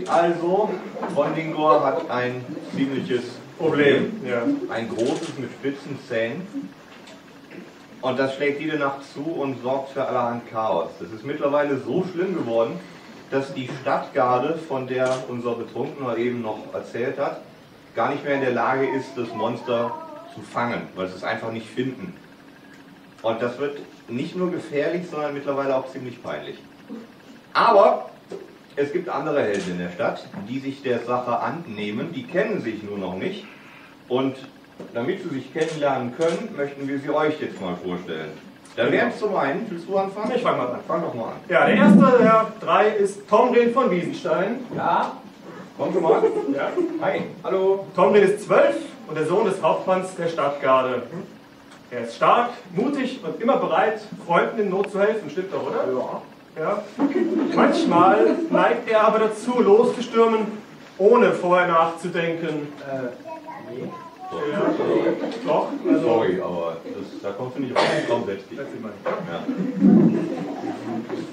also, Bondingor hat ein ziemliches Problem. Ja. Ein großes mit spitzen Zähnen. Und das schlägt jede Nacht zu und sorgt für allerhand Chaos. Es ist mittlerweile so schlimm geworden, dass die Stadtgarde, von der unser Betrunkener eben noch erzählt hat, gar nicht mehr in der Lage ist, das Monster zu fangen, weil sie es einfach nicht finden. Und das wird nicht nur gefährlich, sondern mittlerweile auch ziemlich peinlich. Aber es gibt andere Helden in der Stadt, die sich der Sache annehmen, die kennen sich nur noch nicht. Und damit sie sich kennenlernen können, möchten wir sie euch jetzt mal vorstellen. Da wären es zum einen, willst du anfangen? Ich fange mal an. Fang doch mal an. Ja, der erste der drei ist Tomrin von Wiesenstein. Ja. Kommst du mal? Ja. Hi. Hallo. Tomrin ist 12 und der Sohn des Hauptmanns der Stadtgarde. Er ist stark, mutig und immer bereit, Freunden in Not zu helfen. Stimmt doch, oder? Ja. Ja. Manchmal neigt er aber dazu, loszustürmen, ohne vorher nachzudenken. Nee. Ja, doch. Also, sorry, aber da kommst du nicht raus. Komm, setz dich. Ja.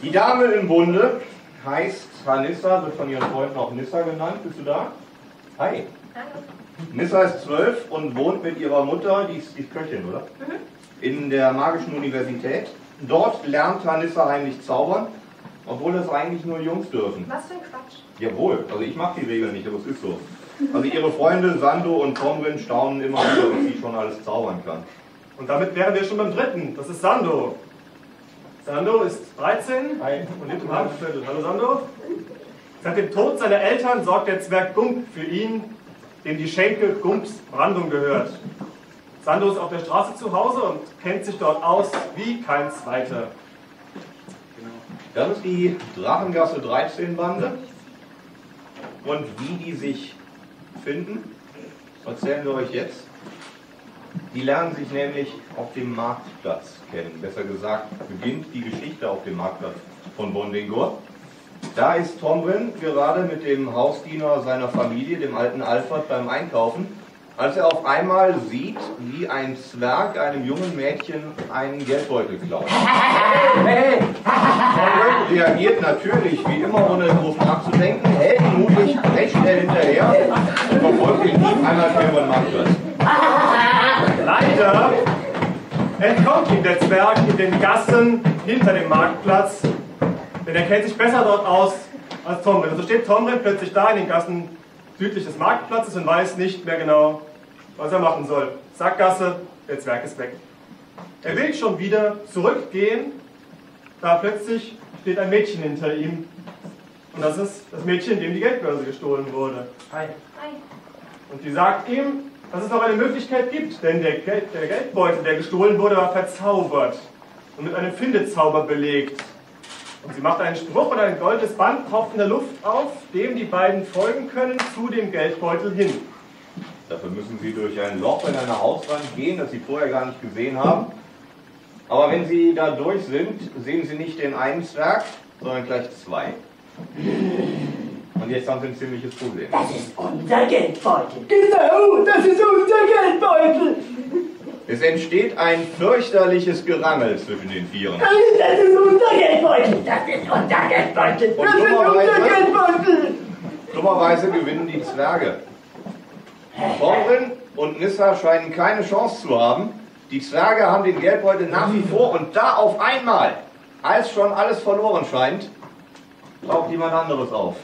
Die Dame im Bunde heißt Hanissa, wird von ihren Freunden auch Nissa genannt. Bist du da? Hi. Hallo. Nissa ist 12 und wohnt mit ihrer Mutter, die ist Köchin, oder? Mhm. In der Magischen Universität. Dort lernt Hanissa heimlich zaubern, obwohl das eigentlich nur Jungs dürfen. Was für ein Quatsch. Jawohl, also ich mache die Regeln nicht, aber es ist so. Also ihre Freunde Sando und Tomrin staunen immer wieder, was sie schon alles zaubern kann. Und damit wären wir schon beim dritten, das ist Sando. Sando ist 13 und lebt im Hafenviertel. Hallo Sando. Seit dem Tod seiner Eltern sorgt der Zwerg Gump für ihn, dem die Schenke Gumps Brandung gehört. Sando ist auf der Straße zu Hause und kennt sich dort aus wie kein zweiter. Das ist die Drachengasse 13 Bande. Und wie die sich finden, erzählen wir euch jetzt. Die lernen sich nämlich auf dem Marktplatz kennen. Besser gesagt, beginnt die Geschichte auf dem Marktplatz von Bondingor. Da ist Tomrin gerade mit dem Hausdiener seiner Familie, dem alten Alfred, beim Einkaufen, als er auf einmal sieht, wie ein Zwerg einem jungen Mädchen einen Geldbeutel klaut. Hey! Tomrin reagiert natürlich, wie immer, ohne groß nachzudenken, heldenmutig, recht schnell hinterher und verfolgt den Dieb einmal quer über den Marktplatz. Leider entkommt ihm der Zwerg in den Gassen hinter dem Marktplatz, denn er kennt sich besser dort aus als Tomrin. Also steht Tomrin plötzlich da in den Gassen südlich des Marktplatzes und weiß nicht mehr genau, was er machen soll. Sackgasse, der Zwerg ist weg. Er will schon wieder zurückgehen, da plötzlich steht ein Mädchen hinter ihm. Und das ist das Mädchen, dem die Geldbörse gestohlen wurde. Hi. Und die sagt ihm, dass es noch eine Möglichkeit gibt, denn der Geldbeutel, der gestohlen wurde, war verzaubert und mit einem Findezauber belegt. Und sie macht einen Spruch und ein goldenes Band taucht in der Luft auf, dem die beiden folgen können zu dem Geldbeutel hin. Dafür müssen sie durch ein Loch in einer Hauswand gehen, das sie vorher gar nicht gesehen haben. Aber wenn sie da durch sind, sehen sie nicht den einen Zwerg, sondern gleich zwei. Und jetzt haben sie ein ziemliches Problem. Das ist unser Geldbeutel. Genau, das ist unser Geldbeutel. Es entsteht ein fürchterliches Gerangel zwischen den Vieren. Das ist unser Geldbeutel. Das ist unser Geldbeutel. Das ist unser Geldbeutel. Dummerweise gewinnen die Zwerge. Tomrin und Nissa scheinen keine Chance zu haben. Die Zwerge haben den Geldbeutel nach wie vor und da auf einmal, als schon alles verloren scheint, taucht jemand anderes auf.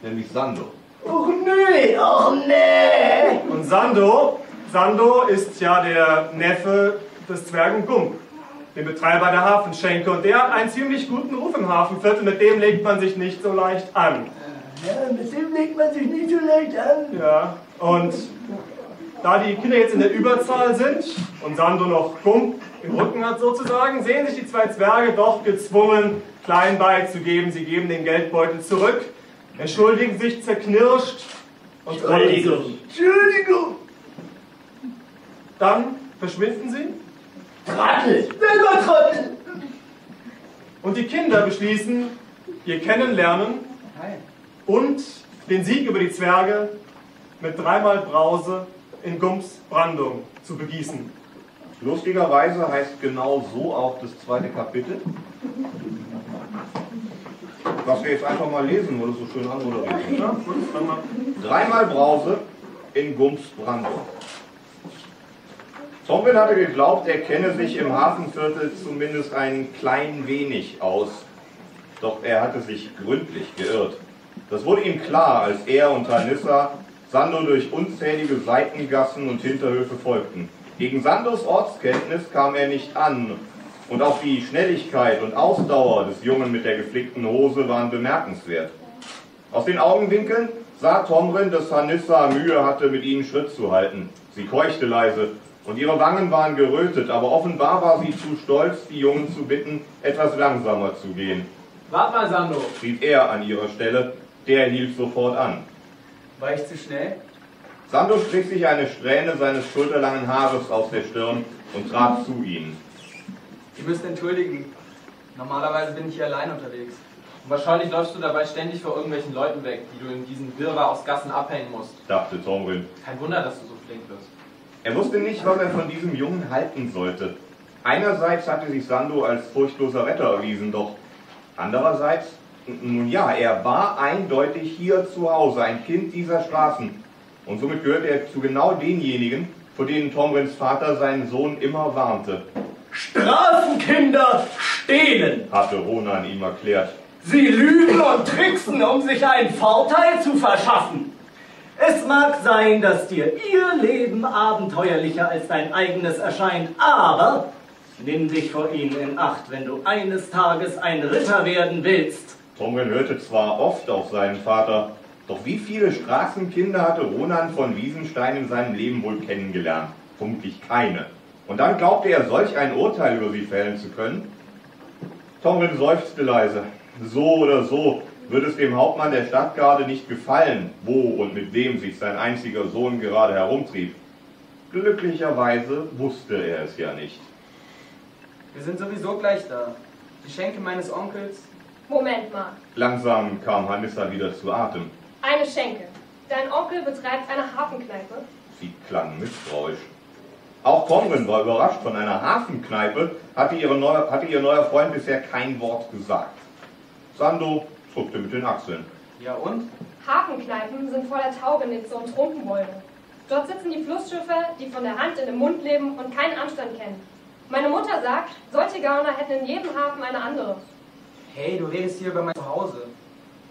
Nämlich Sando. Och nee, och nee. Und Sando ist ja der Neffe des Zwergen Gump, dem Betreiber der Hafenschenke. Und der hat einen ziemlich guten Ruf im Hafenviertel, mit dem legt man sich nicht so leicht an. Ja, mit dem legt man sich nicht so leicht an. Ja, und da die Kinder jetzt in der Überzahl sind und Sando noch Gump im Rücken hat sozusagen, sehen sich die zwei Zwerge doch gezwungen, klein beizugeben. Sie geben den Geldbeutel zurück, entschuldigen sich zerknirscht und Entschuldigung. Entschuldigung. Dann verschwinden sie. Trottel. Selber Trottel. Und die Kinder beschließen, ihr Kennenlernen und den Sieg über die Zwerge mit 3-mal Brause in Gumps Brandung zu begießen. Lustigerweise heißt genau so auch das zweite Kapitel. Was wir jetzt einfach mal lesen, wo du so schön anmoderiert hast. Ja, gut, dann mal. Dreimal Brause in Gumsbrand. Tomrin hatte geglaubt, er kenne sich im Hafenviertel zumindest ein klein wenig aus. Doch er hatte sich gründlich geirrt. Das wurde ihm klar, als er und Hanissa Sando durch unzählige Seitengassen und Hinterhöfe folgten. Gegen Sandos Ortskenntnis kam er nicht an. Und auch die Schnelligkeit und Ausdauer des Jungen mit der geflickten Hose waren bemerkenswert. Aus den Augenwinkeln sah Tomrin, dass Hanissa Mühe hatte, mit ihnen Schritt zu halten. Sie keuchte leise und ihre Wangen waren gerötet, aber offenbar war sie zu stolz, die Jungen zu bitten, etwas langsamer zu gehen. Wart mal, Sando, Rief er an ihrer Stelle, der hielt sofort an. war ich zu schnell? Sando strich sich eine Strähne seines schulterlangen Haares aus der Stirn und trat zu ihnen. Ihr müsst entschuldigen. Normalerweise bin ich hier allein unterwegs. Und wahrscheinlich läufst du dabei ständig vor irgendwelchen Leuten weg, die du in diesen Wirrwarr aus Gassen abhängen musst. Dachte Tomrin. Kein Wunder, dass du so flink wirst. Er wusste nicht, was er von diesem Jungen halten sollte. Einerseits hatte sich Sando als furchtloser Retter erwiesen, doch andererseits, nun ja, er war eindeutig hier zu Hause, ein Kind dieser Straßen. Und somit gehörte er zu genau denjenigen, vor denen Tomrins Vater seinen Sohn immer warnte. Straßenkinder stehlen. Hatte Ronan ihm erklärt. Sie lügen und tricksen, um sich einen Vorteil zu verschaffen. Es mag sein, dass dir ihr Leben abenteuerlicher als dein eigenes erscheint, aber nimm dich vor ihnen in Acht, wenn du eines Tages ein Ritter werden willst. Tomrin hörte zwar oft auf seinen Vater, doch wie viele Straßenkinder hatte Ronan von Wiesenstein in seinem Leben wohl kennengelernt? Vermutlich keine. Und dann glaubte er, solch ein Urteil über sie fällen zu können? Tomrin seufzte leise. So oder so würde es dem Hauptmann der Stadtgarde nicht gefallen, wo und mit wem sich sein einziger Sohn gerade herumtrieb. Glücklicherweise wusste er es ja nicht. Wir sind sowieso gleich da. Die Schenke meines Onkels. Moment mal. Langsam kam Hanissa wieder zu Atem. Eine Schenke. Dein Onkel betreibt eine Hafenkneipe. Sie klang misstrauisch. Auch Tomrin war überrascht. Von einer Hafenkneipe hatte ihr neuer Freund bisher kein Wort gesagt. Sando zuckte mit den Achseln. Ja und? Hafenkneipen sind voller Taugenichtse und Trunkenbolde. Dort sitzen die Flussschiffe, die von der Hand in den Mund leben und keinen Anstand kennen. Meine Mutter sagt, solche Gauner hätten in jedem Hafen eine andere. Hey, du redest hier über mein Zuhause.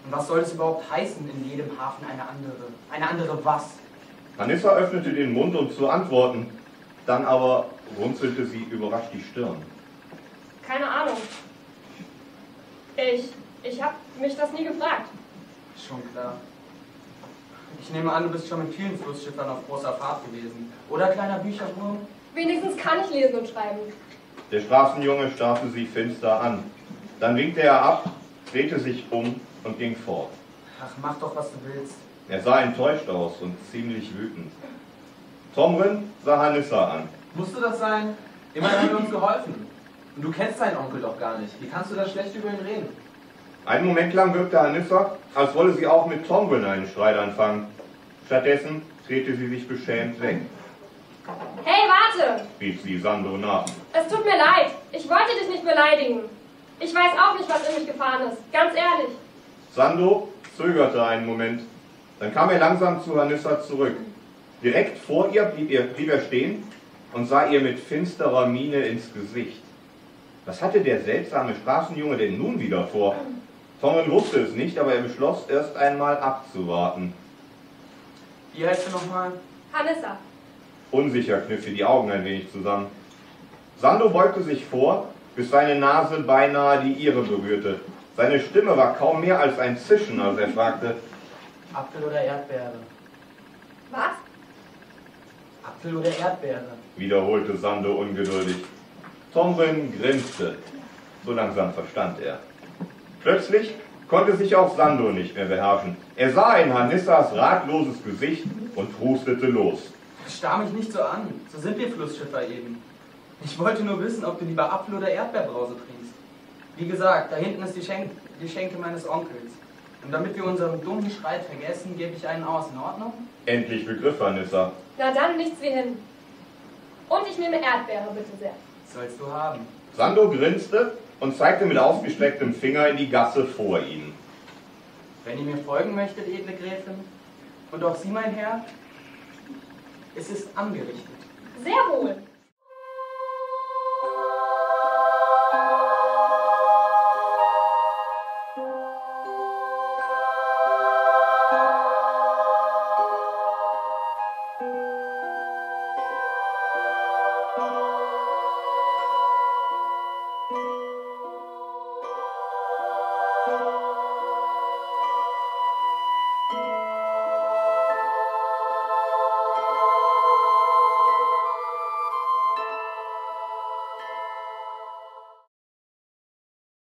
Und was soll es überhaupt heißen, in jedem Hafen eine andere? Eine andere was? Hanissa öffnete den Mund, um zu antworten. Dann aber runzelte sie überrascht die Stirn. Keine Ahnung. Ich habe mich das nie gefragt. Schon klar. Ich nehme an, du bist schon mit vielen Flussschiffern auf großer Fahrt gewesen. Oder, kleiner Bücherwurm? Wenigstens kann ich lesen und schreiben. Der Straßenjunge starrte sie finster an. Dann winkte er ab, drehte sich um und ging fort. Ach, mach doch, was du willst. Er sah enttäuscht aus und ziemlich wütend. Tomrin sah Hanissa an. Musste das sein? Immerhin haben wir uns geholfen. Und du kennst deinen Onkel doch gar nicht. Wie kannst du da schlecht über ihn reden? Einen Moment lang wirkte Hanissa, als wolle sie auch mit Tomrin einen Streit anfangen. Stattdessen drehte sie sich beschämt weg. Hey, warte! Rief sie Sando nach. Es tut mir leid. Ich wollte dich nicht beleidigen. Ich weiß auch nicht, was in mich gefahren ist. Ganz ehrlich. Sando zögerte einen Moment. Dann kam er langsam zu Hanissa zurück. Direkt vor ihr blieb er stehen und sah ihr mit finsterer Miene ins Gesicht. Was hatte der seltsame Straßenjunge denn nun wieder vor? Tomrin wusste es nicht, aber er beschloss, erst einmal abzuwarten. Wie heißt du nochmal? Hanissa. Unsicher kniff sie die Augen ein wenig zusammen. Sando beugte sich vor, bis seine Nase beinahe die ihre berührte. Seine Stimme war kaum mehr als ein Zischen, als er fragte: Apfel oder Erdbeere? Was? Apfel oder Erdbeere? Wiederholte Sando ungeduldig. Tomrin grinste. So langsam verstand er. Plötzlich konnte sich auch Sando nicht mehr beherrschen. Er sah in Hanissas ratloses Gesicht und prustete los. Starr mich nicht so an. So sind wir Flussschiffer eben. Ich wollte nur wissen, ob du lieber Apfel- oder Erdbeerbrause trinkst. Wie gesagt, da hinten ist die Schenke meines Onkels. Und damit wir unseren dummen Streit vergessen, gebe ich einen aus. In Ordnung? Endlich begriff Hanissa. Na dann, nichts wie hin. Und ich nehme Erdbeere, bitte sehr. Sollst du haben. Sando grinste und zeigte mit ausgestrecktem Finger in die Gasse vor ihnen. Wenn ihr mir folgen möchtet, edle Gräfin, und auch Sie, mein Herr, es ist angerichtet. Sehr wohl.